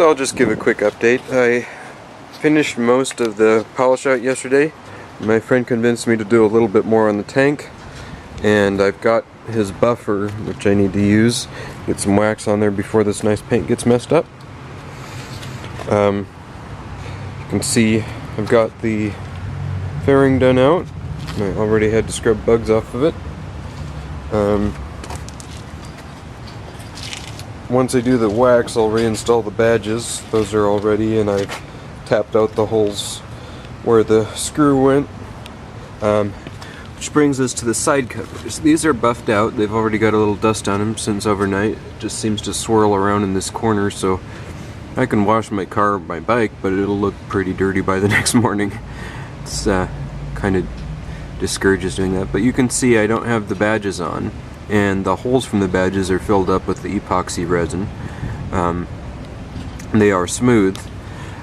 So I'll just give a quick update. I finished most of the polish out yesterday. My friend convinced me to do a little bit more on the tank, and I've got his buffer, which I need to use. Get some wax on there before this nice paint gets messed up. You can see I've got the fairing done out. I already had to scrub bugs off of it. Once I do the wax, I'll reinstall the badges. Those are all ready, and I've tapped out the holes where the screw went. Which brings us to the side covers. These are buffed out. They've already got a little dust on them since overnight. It just seems to swirl around in this corner, so I can wash my car or my bike, but it'll look pretty dirty by the next morning. It's kind of discourages doing that. But you can see I don't have the badges on, and the holes from the badges are filled up with the epoxy resin. They are smooth,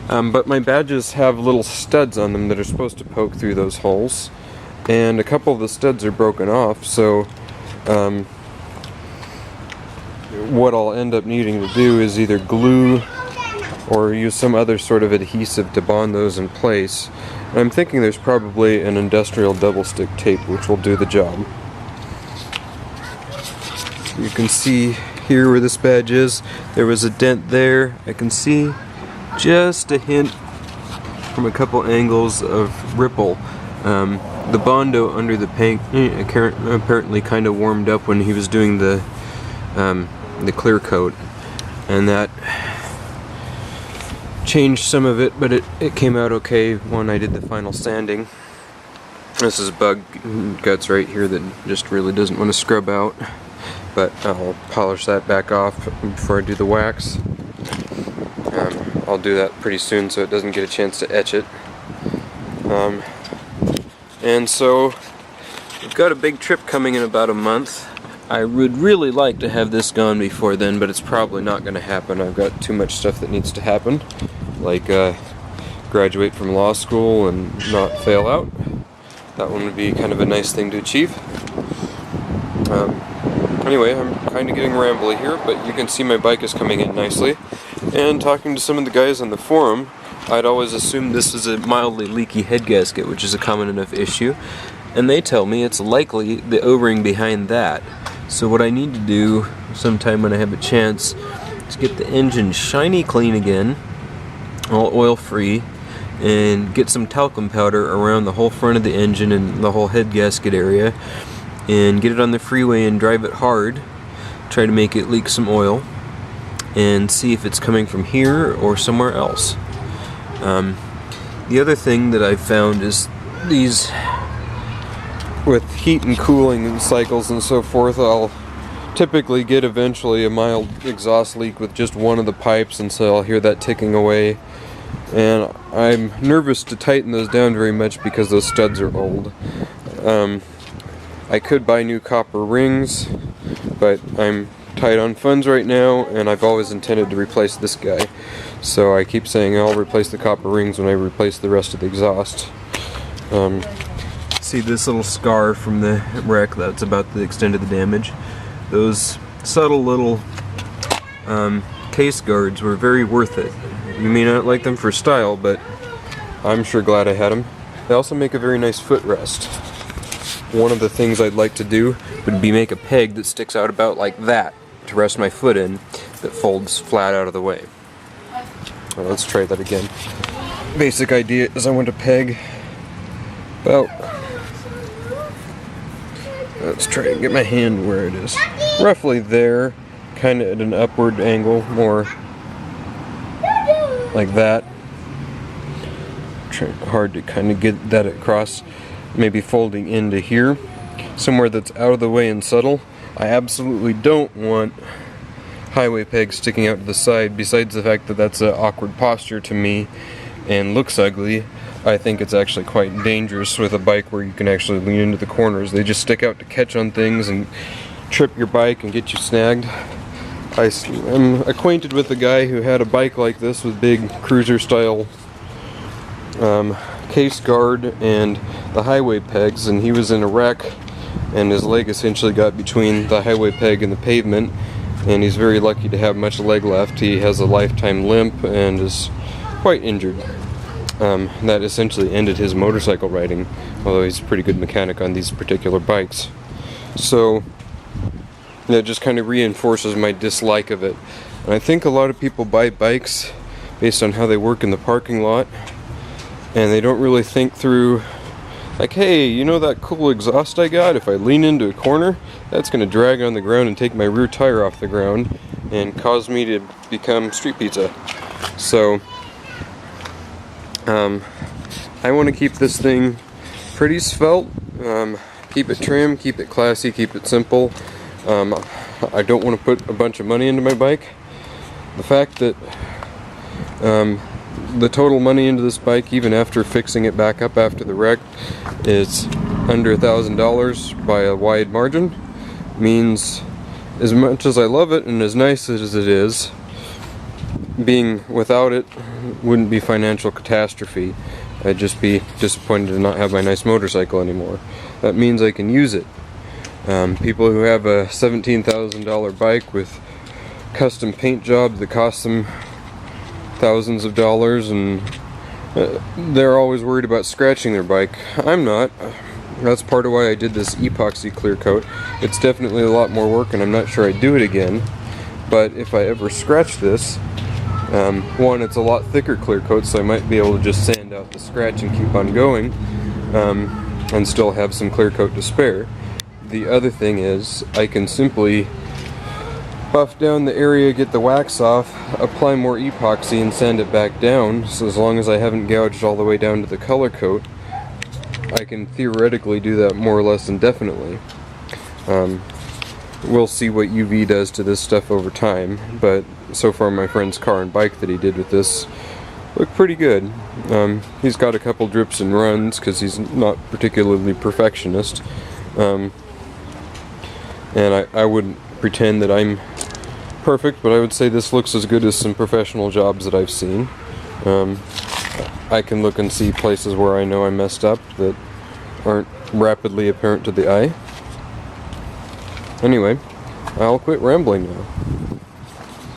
but my badges have little studs on them that are supposed to poke through those holes, and a couple of the studs are broken off, so what I'll end up needing to do is either glue or use some other sort of adhesive to bond those in place. And I'm thinking there's probably an industrial double stick tape which will do the job. You can see here where this badge is, there was a dent there. I can see just a hint from a couple angles of ripple. The Bondo under the paint apparently kind of warmed up when he was doing the clear coat, and that changed some of it, but it came out okay when I did the final sanding. This is bug guts right here that just really doesn't want to scrub out, but I'll polish that back off before I do the wax. I'll do that pretty soon so it doesn't get a chance to etch it. And so we've got a big trip coming in about a month. I would really like to have this gone before then, but it's probably not going to happen. I've got too much stuff that needs to happen, like graduate from law school and not fail out. That one would be kind of a nice thing to achieve. Anyway, I'm kind of getting rambly here, but you can see my bike is coming in nicely. And talking to some of the guys on the forum, I'd always assumed this is a mildly leaky head gasket, which is a common enough issue. And they tell me it's likely the O-ring behind that. So what I need to do sometime when I have a chance is get the engine shiny clean again, all oil free, and get some talcum powder around the whole front of the engine and the whole head gasket area, and get it on the freeway and drive it hard, try to make it leak some oil, and see if it's coming from here or somewhere else. The other thing that I've found is these, with heat and cooling cycles and so forth, I'll typically get eventually a mild exhaust leak with just one of the pipes, and so I'll hear that ticking away. And I'm nervous to tighten those down very much because those studs are old. I could buy new copper rings, but I'm tight on funds right now, and I've always intended to replace this guy. So I keep saying I'll replace the copper rings when I replace the rest of the exhaust. See this little scar from the wreck? That's about the extent of the damage. Those subtle little case guards were very worth it. You may not like them for style, but I'm sure glad I had them. They also make a very nice footrest. One of the things I'd like to do would be make a peg that sticks out about like that to rest my foot in, that folds flat out of the way. Well, let's try that again. Basic idea is I want a peg about, let's try and get my hand where it is, roughly there, kind of at an upward angle, more like that. Hard to kind of get that across, maybe folding into here, somewhere that's out of the way and subtle. I absolutely don't want highway pegs sticking out to the side. Besides the fact that that's an awkward posture to me and looks ugly, I think it's actually quite dangerous with a bike where you can actually lean into the corners. They just stick out to catch on things and trip your bike and get you snagged. I'm acquainted with a guy who had a bike like this with big cruiser style case guard and the highway pegs, and he was in a wreck and his leg essentially got between the highway peg and the pavement, and he's very lucky to have much leg left. He has a lifetime limp and is quite injured. That essentially ended his motorcycle riding, although he's a pretty good mechanic on these particular bikes. So that just kind of reinforces my dislike of it. And I think a lot of people buy bikes based on how they work in the parking lot, and they don't really think through, like, hey, you know that cool exhaust I got? If I lean into a corner, that's going to drag on the ground and take my rear tire off the ground and cause me to become street pizza. So I want to keep this thing pretty svelte, keep it trim, keep it classy, keep it simple. I don't want to put a bunch of money into my bike. The fact that the total money into this bike, even after fixing it back up after the wreck, is under $1,000 by a wide margin, means as much as I love it and as nice as it is, being without it wouldn't be financial catastrophe. I'd just be disappointed to not have my nice motorcycle anymore. That means I can use it. People who have a $17,000 bike with custom paint job that costs them thousands of dollars, and they're always worried about scratching their bike. I'm not. That's part of why I did this epoxy clear coat. It's definitely a lot more work, and I'm not sure I'd do it again. But if I ever scratch this, one, it's a lot thicker clear coat, so I might be able to just sand out the scratch and keep on going, and still have some clear coat to spare. The other thing is, I can simply buff down the area, get the wax off, apply more epoxy and sand it back down, so as long as I haven't gouged all the way down to the color coat, I can theoretically do that more or less indefinitely. We'll see what UV does to this stuff over time, but so far my friend's car and bike that he did with this look pretty good. He's got a couple drips and runs because he's not particularly perfectionist, and I wouldn't pretend that I'm perfect, but I would say this looks as good as some professional jobs that I've seen. I can look and see places where I know I messed up that aren't rapidly apparent to the eye. Anyway, I'll quit rambling now.